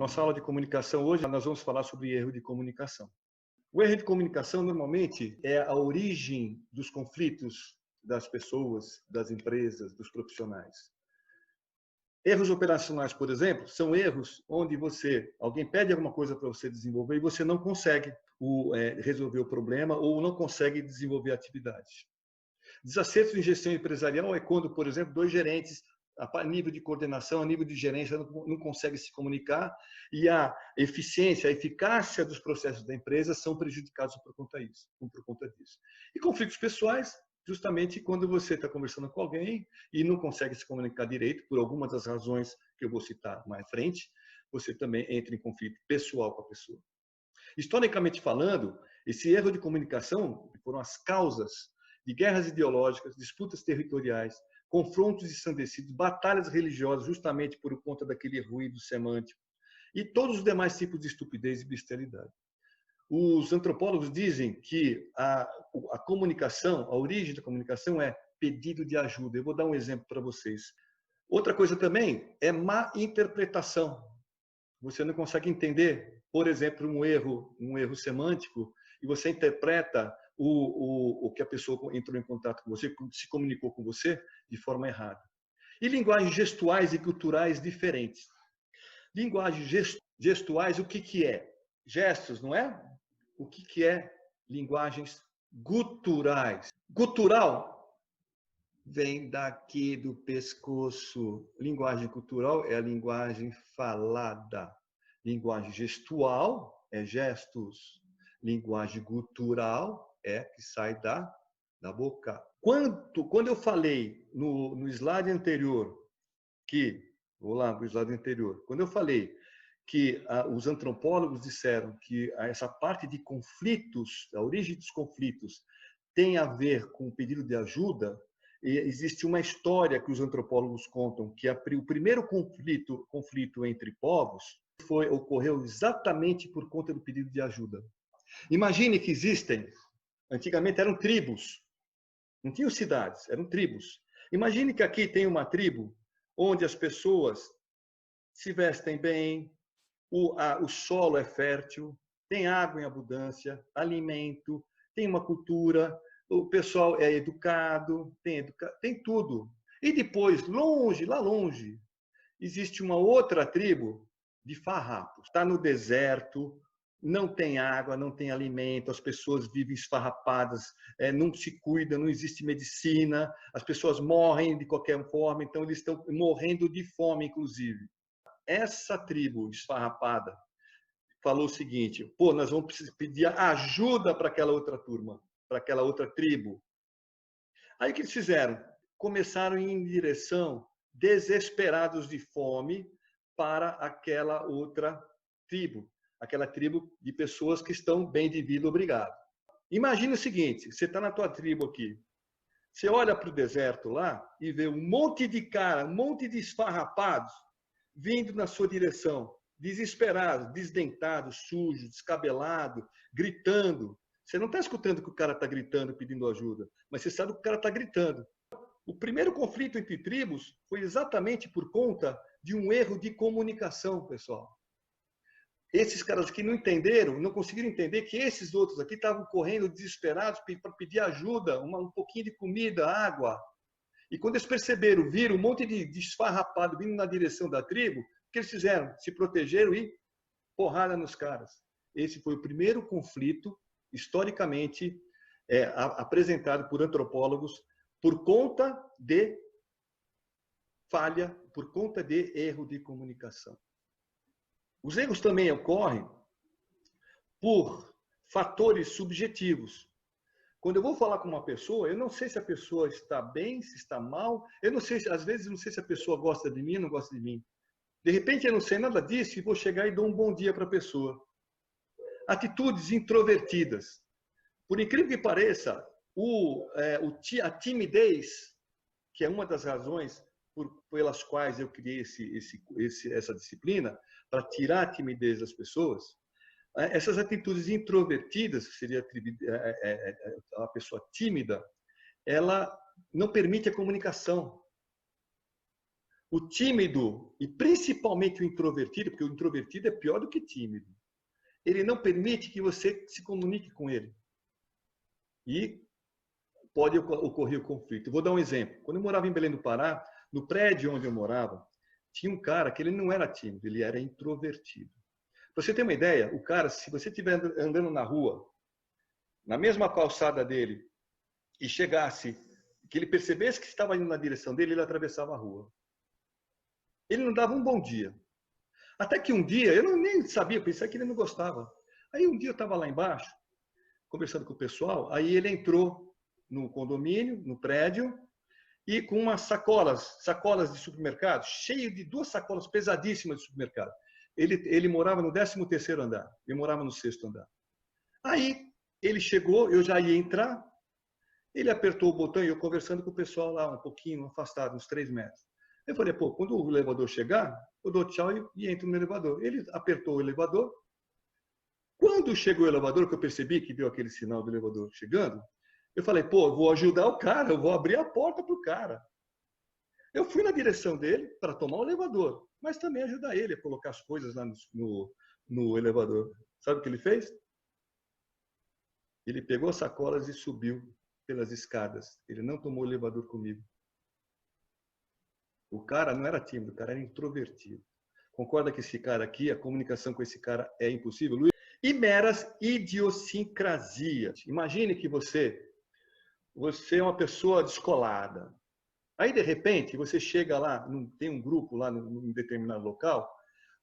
Nossa aula de comunicação hoje, nós vamos falar sobre erro de comunicação. O erro de comunicação, normalmente, é a origem dos conflitos das pessoas, das empresas, dos profissionais. Erros operacionais, por exemplo, são erros onde alguém pede alguma coisa para você desenvolver e você não consegue resolver o problema ou não consegue desenvolver a atividade. Desacertos em gestão empresarial é quando, por exemplo, dois gerentes, a nível de coordenação, a nível de gerência, não conseguem se comunicar e a eficiência, a eficácia dos processos da empresa são prejudicados por conta disso. E conflitos pessoais, justamente quando você está conversando com alguém e não consegue se comunicar direito, por algumas das razões que eu vou citar mais à frente, você também entra em conflito pessoal com a pessoa. Historicamente falando, esse erro de comunicação foram as causas de guerras ideológicas, disputas territoriais, confrontos ensandecidos, batalhas religiosas, justamente por conta daquele ruído semântico, e todos os demais tipos de estupidez e bestialidade. Os antropólogos dizem que a comunicação, a origem da comunicação é pedido de ajuda. Eu vou dar um exemplo para vocês. Outra coisa também é má interpretação. Você não consegue entender, por exemplo, um erro semântico, e você interpreta o que a pessoa entrou em contato com você, se comunicou com você de forma errada. E linguagens gestuais e culturais diferentes. Linguagens gestuais, o que é? Gestos, não é? O que é linguagens guturais? Gutural vem daqui do pescoço. Linguagem cultural é a linguagem falada. Linguagem gestual é gestos. Linguagem gutural é que sai da boca. Quando eu falei no slide anterior vou lá para o slide anterior, quando eu falei que os antropólogos disseram que essa parte de conflitos, a origem dos conflitos, tem a ver com o pedido de ajuda, e existe uma história que os antropólogos contam, que o primeiro conflito entre povos ocorreu exatamente por conta do pedido de ajuda. Imagine que antigamente eram tribos, não tinham cidades, eram tribos. Imagine que aqui tem uma tribo onde as pessoas se vestem bem, o solo é fértil, tem água em abundância, alimento, tem uma cultura, o pessoal é educado, tem tudo. E depois, lá longe, existe uma outra tribo de farrapos. Está no deserto, não tem água, não tem alimento, as pessoas vivem esfarrapadas, não se cuidam, não existe medicina, as pessoas morrem de qualquer forma, então eles estão morrendo de fome, inclusive. Essa tribo esfarrapada falou o seguinte: nós vamos pedir ajuda para aquela outra turma, para aquela outra tribo. Aí o que eles fizeram? Começaram a ir em direção, desesperados de fome, para aquela outra tribo de pessoas que estão bem de vida, obrigado. Imagina o seguinte: você está na tua tribo aqui, você olha para o deserto lá e vê um monte de esfarrapados vindo na sua direção, desesperados, desdentados, sujos, descabelados, gritando. Você não está escutando que o cara está gritando, pedindo ajuda, mas você sabe que o cara está gritando. O primeiro conflito entre tribos foi exatamente por conta de um erro de comunicação, pessoal. Esses caras aqui não entenderam, não conseguiram entender que esses outros aqui estavam correndo desesperados para pedir ajuda, um pouquinho de comida, água. E quando eles viram um monte de esfarrapado vindo na direção da tribo, o que eles fizeram? Se protegeram e porrada nos caras. Esse foi o primeiro conflito, historicamente, apresentado por antropólogos, por conta de falha, por conta de erro de comunicação. Os erros também ocorrem por fatores subjetivos. Quando eu vou falar com uma pessoa, eu não sei se a pessoa está bem, se está mal, eu não sei, às vezes eu não sei se a pessoa gosta de mim ou não gosta de mim. De repente eu não sei nada disso e vou chegar e dou um bom dia para a pessoa. Atitudes introvertidas. Por incrível que pareça, a timidez, que é uma das razões pelas quais eu criei essa disciplina, para tirar a timidez das pessoas, essas atitudes introvertidas, que seria a pessoa tímida, ela não permite a comunicação. O tímido, e principalmente o introvertido, porque o introvertido é pior do que tímido, ele não permite que você se comunique com ele. E pode ocorrer o conflito. Eu vou dar um exemplo. Quando eu morava em Belém do Pará, no prédio onde eu morava, tinha um cara que ele não era tímido, ele era introvertido. Para você ter uma ideia, o cara, se você estiver andando na rua, na mesma calçada dele, e chegasse, que ele percebesse que estava indo na direção dele, ele atravessava a rua. Ele não dava um bom dia. Até que um dia, eu nem sabia, pensei que ele não gostava. Aí um dia eu estava lá embaixo, conversando com o pessoal, aí ele entrou no condomínio, no prédio, e com umas sacolas de supermercado, cheio de 2 sacolas pesadíssimas de supermercado. Ele morava no 13º andar, eu morava no 6º andar. Aí ele chegou, eu já ia entrar, ele apertou o botão e eu conversando com o pessoal lá um pouquinho afastado, uns 3 metros. Eu falei, pô, quando o elevador chegar, eu dou tchau e entro no elevador. Ele apertou o elevador. Quando chegou o elevador, que eu percebi que deu aquele sinal do elevador chegando, eu falei, pô, eu vou ajudar o cara, eu vou abrir a porta para o cara. Eu fui na direção dele para tomar o elevador, mas também ajudar ele a colocar as coisas lá no elevador. Sabe o que ele fez? Ele pegou as sacolas e subiu pelas escadas. Ele não tomou o elevador comigo. O cara não era tímido, o cara era introvertido. Concorda que esse cara aqui, a comunicação com esse cara é impossível? Luiz? E meras idiosincrasias. Imagine que você é uma pessoa descolada. Aí, de repente, você chega lá, tem um grupo lá num determinado local,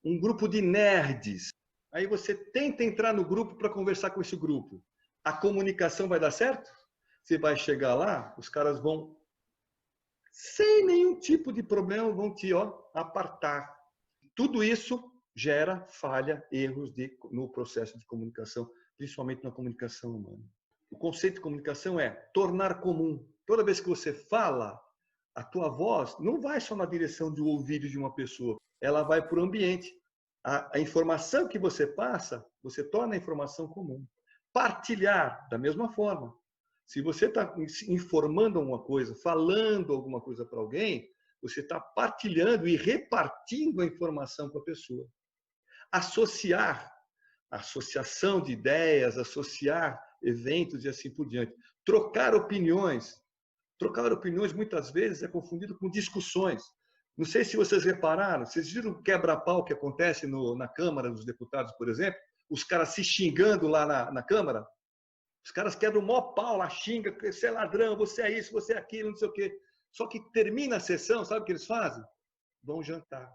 um grupo de nerds. Aí você tenta entrar no grupo para conversar com esse grupo. A comunicação vai dar certo? Você vai chegar lá, os caras vão, sem nenhum tipo de problema, vão te apartar. Tudo isso gera falha, erros no processo de comunicação, principalmente na comunicação humana. O conceito de comunicação é tornar comum. Toda vez que você fala, a tua voz não vai só na direção do ouvido de uma pessoa, ela vai para o ambiente. A informação que você passa, você torna a informação comum. Partilhar, da mesma forma. Se você está informando alguma coisa, falando alguma coisa para alguém, você está partilhando e repartindo a informação com a pessoa. Associar, associação de ideias, associar eventos e assim por diante. Trocar opiniões. Trocar opiniões muitas vezes é confundido com discussões. Não sei se vocês repararam, vocês viram o quebra-pau que acontece na Câmara dos Deputados, por exemplo? Os caras se xingando lá na Câmara. Os caras quebram o maior pau lá, xinga, você é ladrão, você é isso, você é aquilo, não sei o quê. Só que termina a sessão, sabe o que eles fazem? Vão jantar.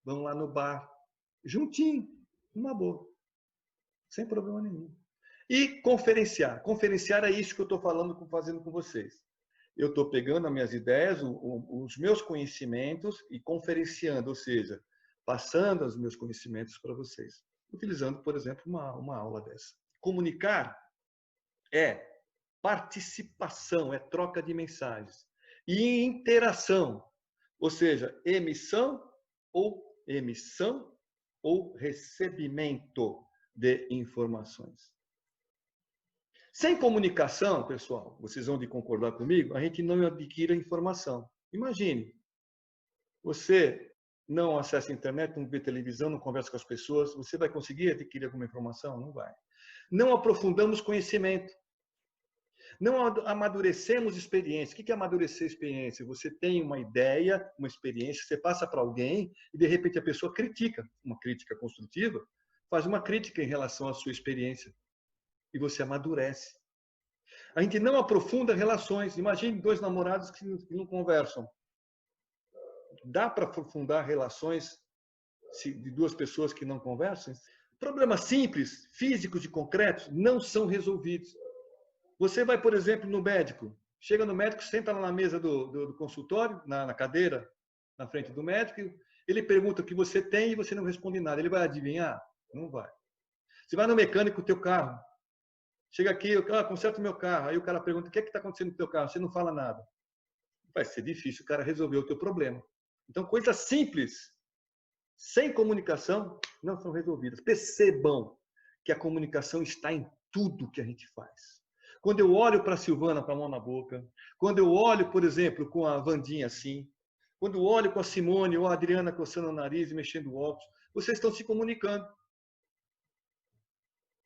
Vão lá no bar, juntinho, numa boa, sem problema nenhum. E conferenciar. Conferenciar é isso que eu estou fazendo com vocês. Eu estou pegando as minhas ideias, os meus conhecimentos e conferenciando, ou seja, passando os meus conhecimentos para vocês. Utilizando, por exemplo, uma aula dessa. Comunicar é participação, é troca de mensagens. E interação, ou seja, emissão ou recebimento de informações. Sem comunicação, pessoal, vocês vão de concordar comigo, a gente não adquire a informação. Imagine, você não acessa a internet, não vê televisão, não conversa com as pessoas, você vai conseguir adquirir alguma informação? Não vai. Não aprofundamos conhecimento. Não amadurecemos experiência. O que é amadurecer experiência? Você tem uma ideia, uma experiência, você passa para alguém e, de repente, a pessoa critica, uma crítica construtiva, faz uma crítica em relação à sua experiência. E você amadurece. A gente não aprofunda relações. Imagine 2 namorados que não conversam. Dá para aprofundar relações de 2 pessoas que não conversam? Problemas simples, físicos e concretos, não são resolvidos. Você vai, por exemplo, no médico. Chega no médico, senta lá na mesa do consultório, na cadeira, na frente do médico. Ele pergunta o que você tem e você não responde nada. Ele vai adivinhar? Não vai. Você vai no mecânico, o teu carro. Chega aqui, conserta o meu carro. Aí o cara pergunta, o que é que está acontecendo no teu carro? Você não fala nada. Vai ser difícil o cara resolver o teu problema. Então, coisas simples, sem comunicação, não são resolvidas. Percebam que a comunicação está em tudo que a gente faz. Quando eu olho para a Silvana com a mão na boca, quando eu olho, por exemplo, com a Vandinha assim, quando olho com a Simone ou a Adriana coçando o nariz e mexendo o óculos, vocês estão se comunicando.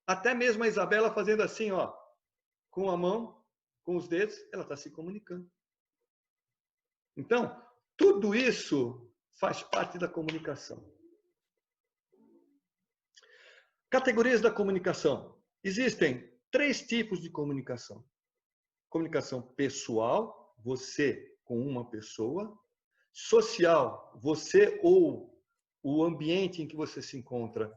Até mesmo a Isabela fazendo assim, ó, com a mão, com os dedos, ela está se comunicando. Então, tudo isso faz parte da comunicação. Categorias da comunicação. Existem 3 tipos de comunicação. Comunicação pessoal, você com uma pessoa. Social, você ou o ambiente em que você se encontra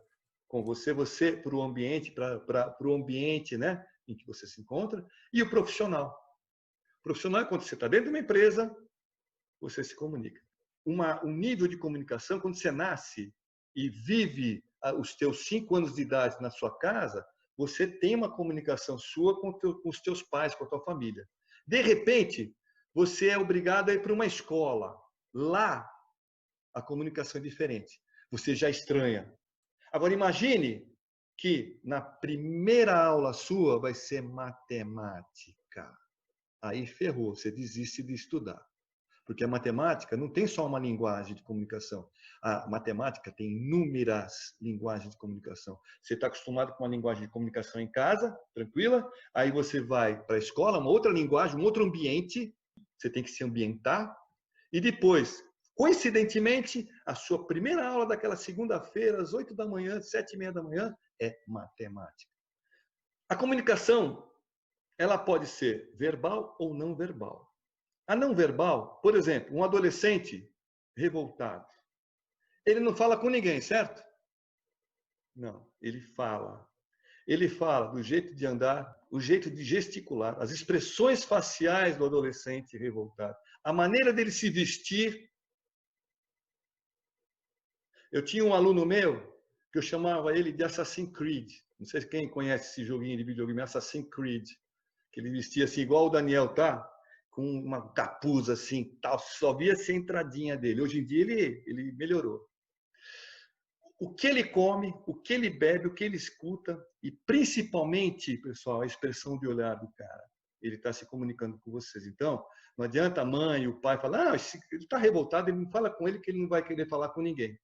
com você para o ambiente, para o ambiente, né, em que você se encontra. E o profissional. O profissional é quando você está dentro de uma empresa, você se comunica. Um nível de comunicação, quando você nasce e vive os teus 5 anos de idade na sua casa, você tem uma comunicação sua com os teus pais, com a tua família. De repente, você é obrigado a ir para uma escola. Lá, a comunicação é diferente. Você já estranha. Agora, imagine que na primeira aula sua vai ser matemática. Aí ferrou, você desiste de estudar. Porque a matemática não tem só uma linguagem de comunicação. A matemática tem inúmeras linguagens de comunicação. Você está acostumado com uma linguagem de comunicação em casa, tranquila. Aí você vai para a escola, uma outra linguagem, um outro ambiente. Você tem que se ambientar. E depois, coincidentemente, a sua primeira aula daquela segunda-feira, às 8 da manhã, 7h30 da manhã, é matemática. A comunicação, ela pode ser verbal ou não verbal. A não verbal, por exemplo, um adolescente revoltado. Ele não fala com ninguém, certo? Não, ele fala. Ele fala do jeito de andar, o jeito de gesticular, as expressões faciais do adolescente revoltado, a maneira dele se vestir. Eu tinha um aluno meu que eu chamava ele de Assassin's Creed. Não sei se quem conhece esse joguinho de videogame, Assassin's Creed. Que ele vestia assim, igual o Daniel, tá? Com uma capuz assim, tal, só via-se a entradinha dele. Hoje em dia ele melhorou. O que ele come, o que ele bebe, o que ele escuta e principalmente, pessoal, a expressão de olhar do cara. Ele está se comunicando com vocês. Então, não adianta a mãe e o pai falar, ele está revoltado, ele não fala com ele que ele não vai querer falar com ninguém.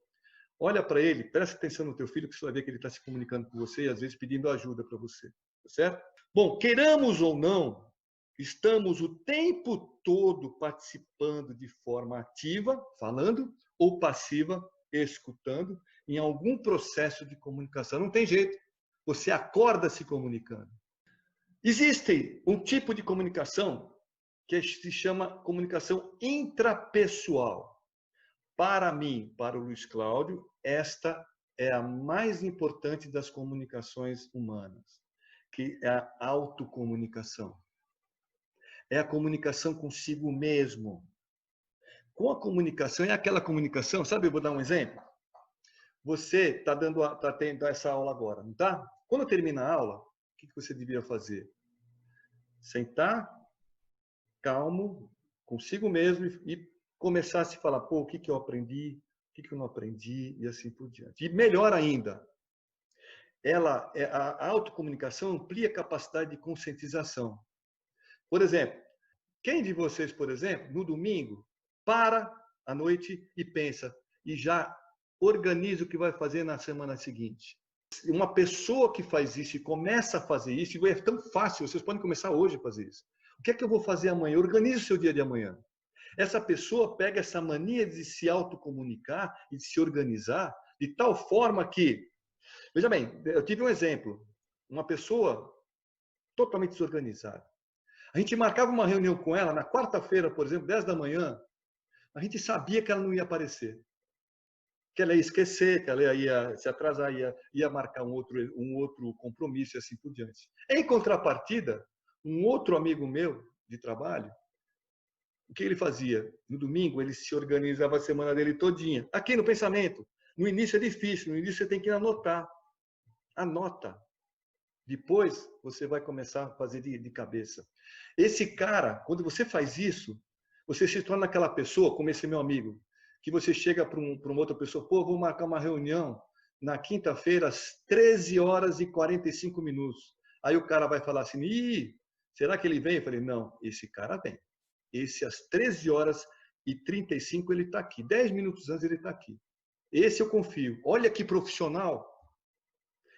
Olha para ele, presta atenção no teu filho, que você vai ver que ele está se comunicando com você e às vezes pedindo ajuda para você. Tá certo? Bom, queiramos ou não, estamos o tempo todo participando de forma ativa, falando, ou passiva, escutando, em algum processo de comunicação. Não tem jeito. Você acorda se comunicando. Existe um tipo de comunicação que se chama comunicação intrapessoal. Para mim, para o Luiz Cláudio, esta é a mais importante das comunicações humanas, que é a autocomunicação. É a comunicação consigo mesmo. Com a comunicação, é aquela comunicação, sabe, eu vou dar um exemplo. Você está tendo essa aula agora, não está? Quando termina a aula, o que você devia fazer? Sentar, calmo, consigo mesmo e começar a se falar, pô, o que eu aprendi, o que eu não aprendi e assim por diante. E melhor ainda, a autocomunicação amplia a capacidade de conscientização. Por exemplo, quem de vocês, por exemplo, no domingo, para à noite e pensa, e já organiza o que vai fazer na semana seguinte? Uma pessoa que faz isso e começa a fazer isso, e é tão fácil, vocês podem começar hoje a fazer isso. O que é que eu vou fazer amanhã? Organize o seu dia de amanhã. Essa pessoa pega essa mania de se autocomunicar e de se organizar de tal forma que, veja bem, eu tive um exemplo, uma pessoa totalmente desorganizada. A gente marcava uma reunião com ela na quarta-feira, por exemplo, 10 da manhã, a gente sabia que ela não ia aparecer, que ela ia esquecer, que ela ia se atrasar, ia marcar um outro compromisso e assim por diante. Em contrapartida, um outro amigo meu de trabalho, o que ele fazia? No domingo, ele se organizava a semana dele todinha. Aqui no pensamento, no início é difícil, no início você tem que anotar. Anota. Depois você vai começar a fazer de cabeça. Esse cara, quando você faz isso, você se torna aquela pessoa, como esse meu amigo, que você chega para uma outra pessoa, pô, vou marcar uma reunião na quinta-feira às 13h45. Aí o cara vai falar assim, ih, será que ele vem? Eu falei, não, esse cara vem. Esse às 13 horas 9h35 ele está aqui. 10 minutos antes ele está aqui. Esse eu confio. Olha que profissional.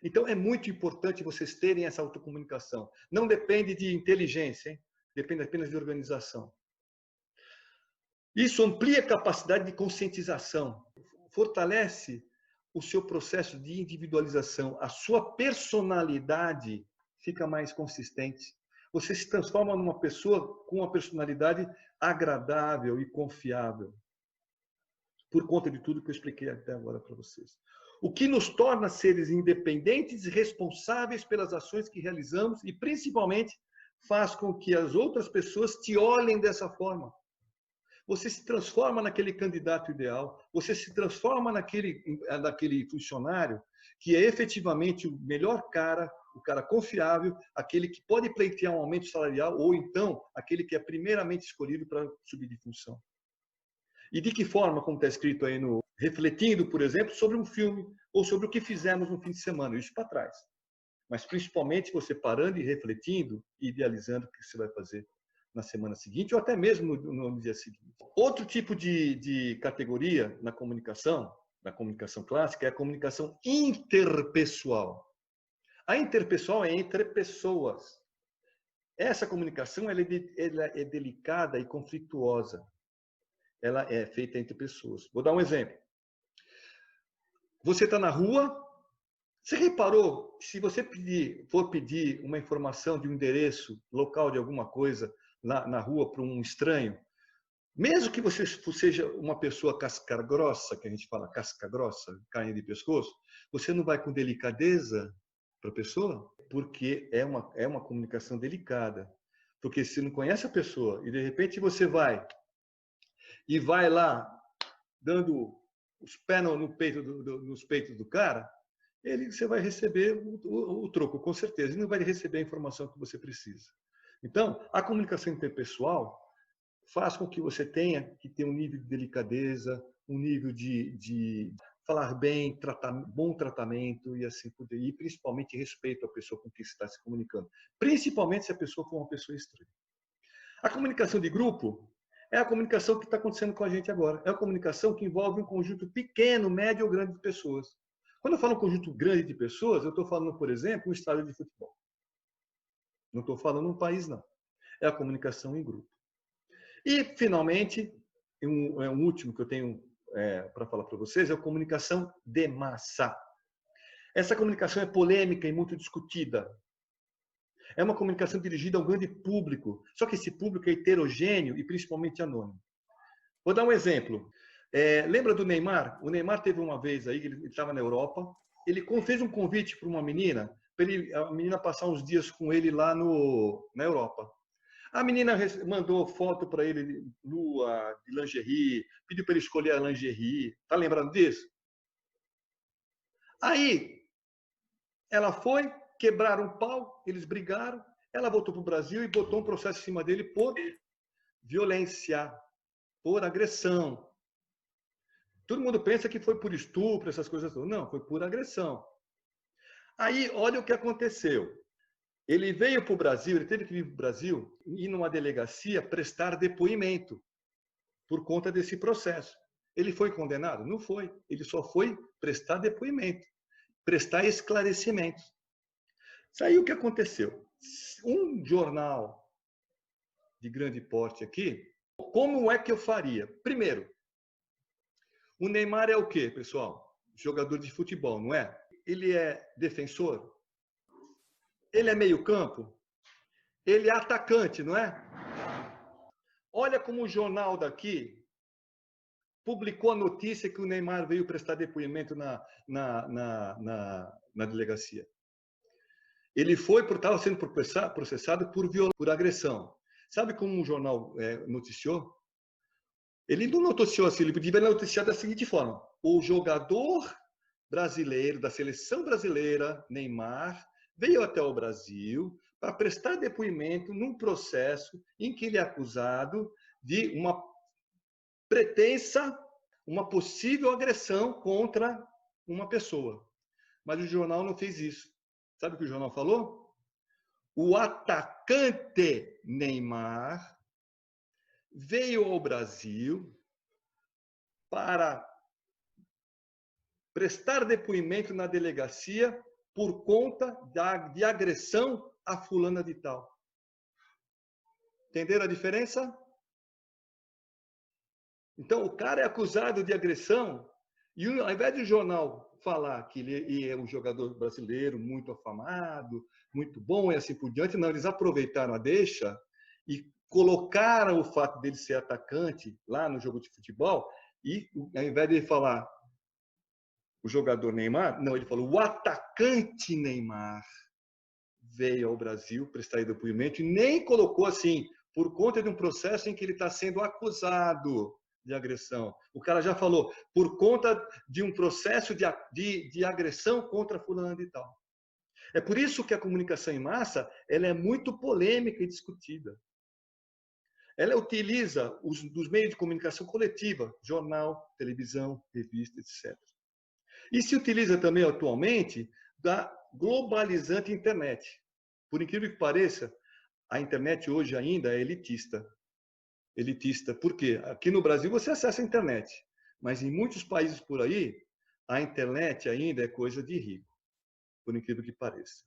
Então, é muito importante vocês terem essa autocomunicação. Não depende de inteligência, hein? Depende apenas de organização. Isso amplia a capacidade de conscientização, fortalece o seu processo de individualização, a sua personalidade fica mais consistente. Você se transforma numa pessoa com uma personalidade agradável e confiável, por conta de tudo que eu expliquei até agora para vocês. O que nos torna seres independentes e responsáveis pelas ações que realizamos e, principalmente, faz com que as outras pessoas te olhem dessa forma. Você se transforma naquele candidato ideal, você se transforma naquele funcionário que é efetivamente o melhor cara, o cara confiável, aquele que pode pleitear um aumento salarial ou então aquele que é primeiramente escolhido para subir de função. E de que forma, como está escrito aí no... refletindo, por exemplo, sobre um filme ou sobre o que fizemos no fim de semana, isso para trás. Mas principalmente você parando e refletindo e idealizando o que você vai fazer na semana seguinte ou até mesmo no dia seguinte. Outro tipo de categoria na comunicação clássica, é a comunicação interpessoal. A interpessoal é entre pessoas. Essa comunicação ela é delicada e conflituosa. Ela é feita entre pessoas. Vou dar um exemplo. Você está na rua, você reparou, se você for pedir uma informação de um endereço local de alguma coisa na rua para um estranho, mesmo que você seja uma pessoa casca grossa, que a gente fala casca grossa, carne de pescoço, você não vai com delicadeza para a pessoa, porque é uma comunicação delicada. Porque se não conhece a pessoa e de repente você vai lá dando os pés nos peitos do cara, você vai receber o troco, com certeza, e não vai receber a informação que você precisa. Então, a comunicação interpessoal faz com que você tenha que ter um nível de delicadeza, um nível de falar bem, bom tratamento e assim por aí, e principalmente respeito à pessoa com quem você está se comunicando, principalmente se a pessoa for uma pessoa estranha. A comunicação de grupo é a comunicação que está acontecendo com a gente agora. É a comunicação que envolve um conjunto pequeno, médio ou grande de pessoas. Quando eu falo um conjunto grande de pessoas, eu estou falando, por exemplo, um estádio de futebol. Não estou falando um país, não. É a comunicação em grupo. E, finalmente, um último que eu tenho para falar para vocês é a comunicação de massa. Essa comunicação é polêmica e muito discutida. É uma comunicação dirigida a um grande público, só que esse público é heterogêneo e principalmente anônimo. Vou dar um exemplo. Lembra do Neymar? O Neymar teve uma vez aí, ele estava na Europa, ele fez um convite para uma menina, para a menina passar uns dias com ele lá na Europa. A menina mandou foto para ele nua, de lingerie, pediu para ele escolher a lingerie. Tá lembrando disso? Aí, ela foi, quebraram o pau, eles brigaram, ela voltou para o Brasil e botou um processo em cima dele por violência, por agressão. Todo mundo pensa que foi por estupro, essas coisas todas. Não, foi por agressão. Aí, olha o que aconteceu. Ele veio para o Brasil, ele teve que vir para o Brasil e ir numa delegacia prestar depoimento por conta desse processo. Ele foi condenado? Não foi. Ele só foi prestar depoimento, prestar esclarecimentos. Aí o que aconteceu? Um jornal de grande porte aqui, como é que eu faria? Primeiro, o Neymar é o quê, pessoal? Jogador de futebol, não é? Ele é defensor? Ele é meio-campo? Ele é atacante, não é? Olha como o jornal daqui publicou a notícia que o Neymar veio prestar depoimento na delegacia. Ele estava sendo processado por agressão. Sabe como o jornal noticiou? Ele não noticiou assim, ele podia noticiar da seguinte forma: o jogador brasileiro, da seleção brasileira, Neymar, veio até o Brasil para prestar depoimento num processo em que ele é acusado de uma pretensa, uma possível agressão contra uma pessoa. Mas o jornal não fez isso. Sabe o que o jornal falou? O atacante Neymar veio ao Brasil para prestar depoimento na delegacia por conta de agressão a fulana de tal. Entenderam a diferença? Então, o cara é acusado de agressão e, ao invés do jornal falar que ele é um jogador brasileiro muito afamado, muito bom e assim por diante, não, eles aproveitaram a deixa e colocaram o fato dele ser atacante lá no jogo de futebol e, ao invés de ele falar o jogador Neymar, não, ele falou o atacante Neymar veio ao Brasil prestar depoimento e nem colocou assim, por conta de um processo em que ele está sendo acusado de agressão. O cara já falou, por conta de um processo de agressão contra fulano de tal. É por isso que a comunicação em massa ela é muito polêmica e discutida. Ela utiliza dos meios de comunicação coletiva, jornal, televisão, revista, etc. E se utiliza também atualmente da globalizante internet. Por incrível que pareça, a internet hoje ainda é elitista. Elitista, por quê? Aqui no Brasil você acessa a internet, mas em muitos países por aí, a internet ainda é coisa de rico, por incrível que pareça.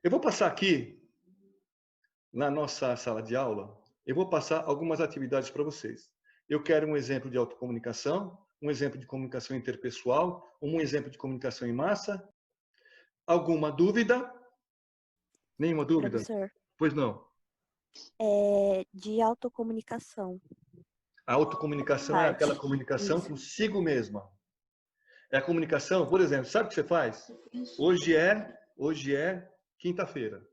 Eu vou passar aqui, na nossa sala de aula, eu vou passar algumas atividades para vocês. Eu quero um exemplo de autocomunicação, um exemplo de comunicação interpessoal, um exemplo de comunicação em massa. Alguma dúvida? Nenhuma dúvida? Professor, Pois não. de autocomunicação. A autocomunicação é aquela comunicação Isso. consigo mesma. É a comunicação, por exemplo, sabe o que você faz? Hoje é quinta-feira.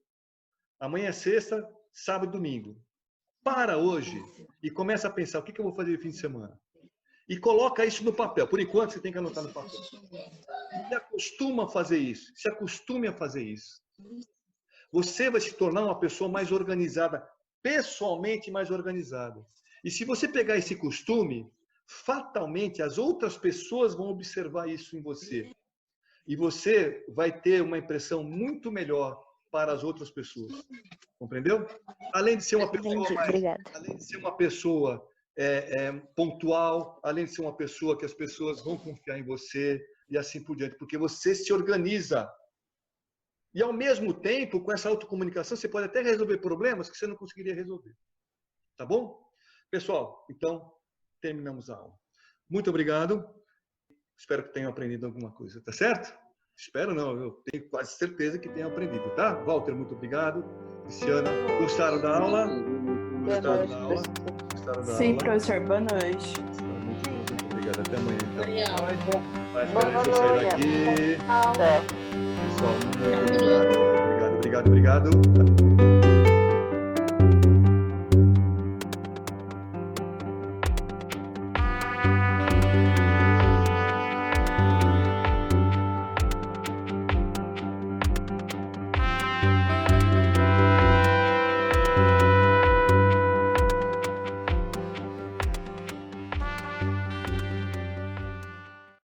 Amanhã é sexta, sábado e domingo. Para hoje e começa a pensar o que eu vou fazer no fim de semana. E coloca isso no papel. Por enquanto, você tem que anotar no papel. Se acostuma a fazer isso. Se acostume a fazer isso. Você vai se tornar uma pessoa mais organizada, pessoalmente mais organizada. E se você pegar esse costume, fatalmente as outras pessoas vão observar isso em você. E você vai ter uma impressão muito melhor para as outras pessoas. Compreendeu? Além de ser uma pessoa além de ser uma pessoa pontual, além de ser uma pessoa que as pessoas vão confiar em você e assim por diante, porque você se organiza. E, ao mesmo tempo, com essa autocomunicação, você pode até resolver problemas que você não conseguiria resolver. Tá bom? Pessoal, então, terminamos a aula. Muito obrigado. Espero que tenham aprendido alguma coisa, tá certo? Espero não, eu tenho quase certeza que tenham aprendido, tá? Walter, muito obrigado. Cristiana, gostaram da aula? Gostaram da aula? Gostaram da Sim, aula? professor, boa noite. Muito obrigado. Até amanhã, então. Vai, Boa deixa eu sair daqui. noite. Pessoal, muito obrigado. Obrigado.